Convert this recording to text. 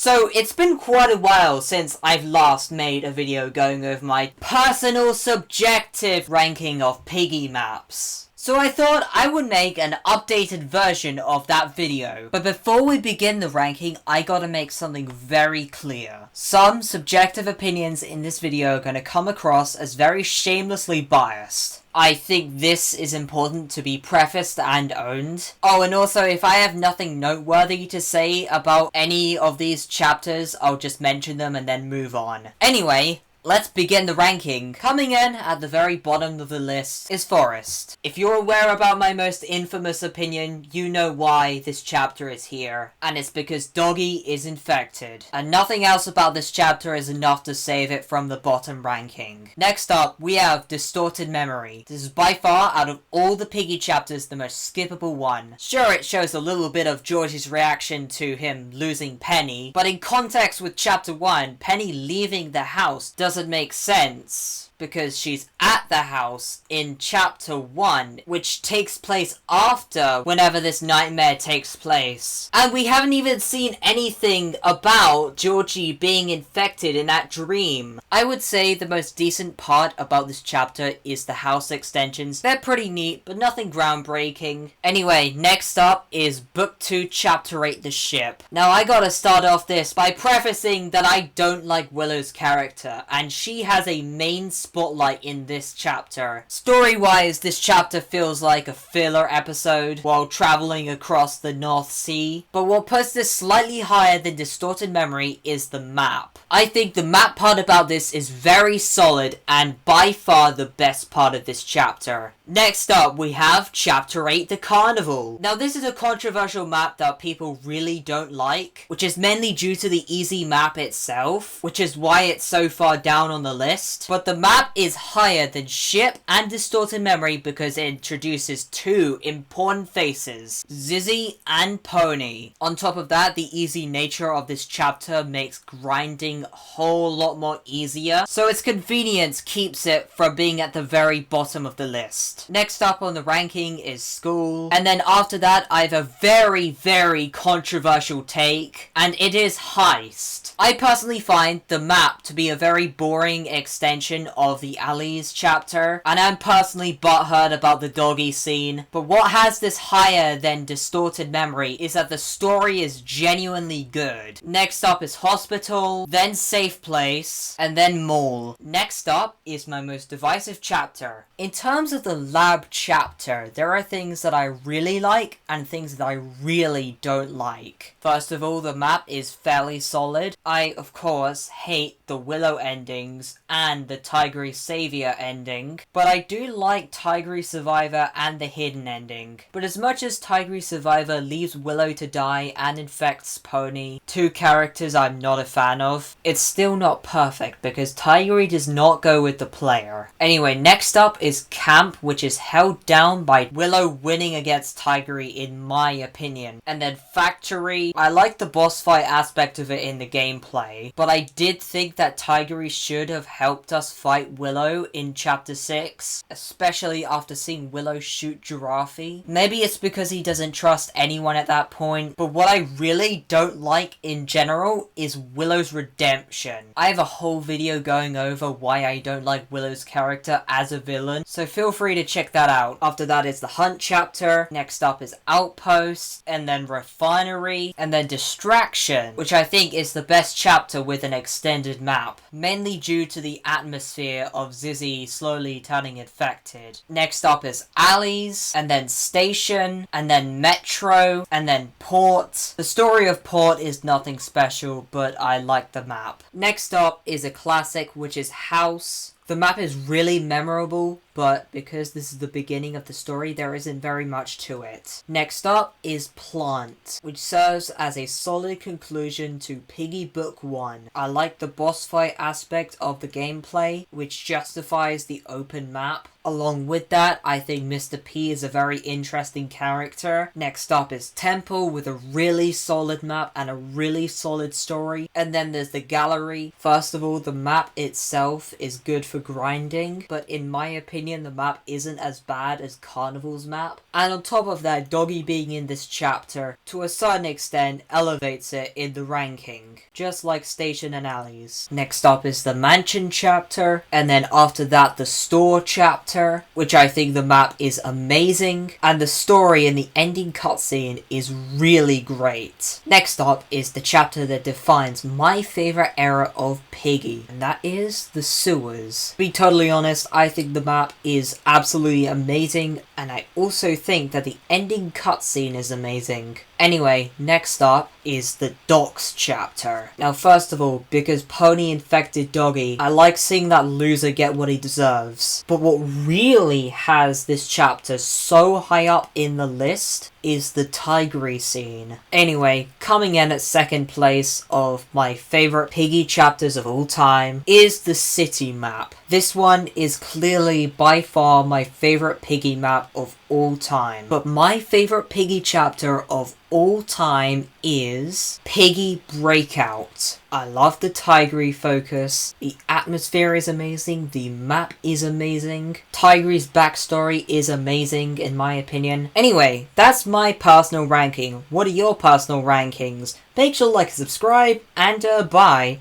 So, it's been quite a while since I've last made a video going over my personal subjective ranking of Piggy maps. So I thought I would make an updated version of that video. But before we begin the ranking, I gotta make something very clear. Some subjective opinions in this video are gonna come across as very shamelessly biased. I think this is important to be prefaced and owned. Oh, and also, if I have nothing noteworthy to say about any of these chapters, I'll just mention them and then move on. Anyway, let's begin the ranking. Coming in at the very bottom of the list is Forest. If you're aware about my most infamous opinion, you know why this chapter is here. And it's because Doggy is infected. And nothing else about this chapter is enough to save it from the bottom ranking. Next up, we have Distorted Memory. This is by far, out of all the Piggy chapters, the most skippable one. Sure, it shows a little bit of George's reaction to him losing Penny, but in context with chapter 1, Penny leaving the house doesn't make sense because she's at the house in chapter 1, which takes place after whenever this nightmare takes place. And we haven't even seen anything about Georgie being infected in that dream. I would say the most decent part about this chapter is the house extensions. They're pretty neat, but nothing groundbreaking. Anyway, next up is Book 2, Chapter 8, The Ship. Now I gotta start off this by prefacing that I don't like Willow's character, and she has a main spotlight in this chapter. Story-wise, this chapter feels like a filler episode while traveling across the North Sea, but what puts this slightly higher than Distorted Memory is the map. I think the map part about this is very solid and by far the best part of this chapter. Next up, we have Chapter 8, The Carnival. Now this is a controversial map that people really don't like, which is mainly due to the easy map itself, which is why it's so far down on the list. But the map is higher than Ship and Distorted Memory because it introduces two important faces, Zizzy and Pony. On top of that, the easy nature of this chapter makes grinding a whole lot more easier, so its convenience keeps it from being at the very bottom of the list. Next up on the ranking is School, and then after that I have a very controversial take, and it is Heist. I personally find the map to be a very boring extension of the Alleys chapter, and I'm personally butthurt about the doggy scene, but what has this higher than Distorted Memory is that the story is genuinely good. Next up is Hospital, then Safe Place, and then Mall. Next up is my most divisive chapter. In terms of the lab chapter, there are things that I really like and things that I really don't like. First of all, the map is fairly solid. I, of course, hate the Willow endings and the Tigry Savior ending, but I do like Tigry Survivor and the Hidden ending. But as much as Tigry Survivor leaves Willow to die and infects Pony, two characters I'm not a fan of, it's still not perfect because Tigry does not go with the player. Anyway, next up is Camp, which is held down by Willow winning against Tigry in my opinion. And then Factory, I like the boss fight aspect of it in the gameplay, but I did think that Tigry should have helped us fight Willow in chapter 6, especially after seeing Willow shoot Giraffe. Maybe it's because he doesn't trust anyone at that point, but what I really don't like in general is Willow's redemption. I have a whole video going over why I don't like Willow's character as a villain, so feel free to check that out. After that is the Hunt chapter, next up is Outpost, and then Refinery, and then Distraction, which I think is the best chapter with an extended map, mainly due to the atmosphere of Zizzy slowly turning infected. Next up is Alleys, and then Station, and then Metro, and then Port. The story of Port is nothing special, but I like the map. Next up is a classic, which is House. The map is really memorable, but because this is the beginning of the story, there isn't very much to it. Next up is Plant, which serves as a solid conclusion to Piggy Book 1. I like the boss fight aspect of the gameplay, which justifies the open map. Along with that, I think Mr. P is a very interesting character. Next up is Temple with a really solid map and a really solid story. And then there's the gallery. First of all, the map itself is good for grinding, but in my opinion, the map isn't as bad as Carnival's map. And on top of that, Doggy being in this chapter, to a certain extent, elevates it in the ranking, just like Station and Alleys. Next up is the Mansion chapter, and then after that, the Store chapter, which I think the map is amazing, and the story in the ending cutscene is really great. Next up is the chapter that defines my favorite era of Piggy, and that is the sewers. To be totally honest, I think the map is absolutely amazing, and I also think that the ending cutscene is amazing. Anyway, next up is the Docks chapter. Now first of all, because Pony infected Doggy, I like seeing that loser get what he deserves. But what really has this chapter so high up in the list is the Tigray scene. Anyway, coming in at second place of my favorite Piggy chapters of all time is the city map. This one is clearly by far my favorite Piggy map of all time. But my favorite Piggy chapter of all time is Piggy Breakout. I love the Tigray focus, the atmosphere is amazing, the map is amazing, Tigray's backstory is amazing in my opinion. Anyway, that's my personal ranking. What are your personal rankings? Make sure to like and subscribe, and bye.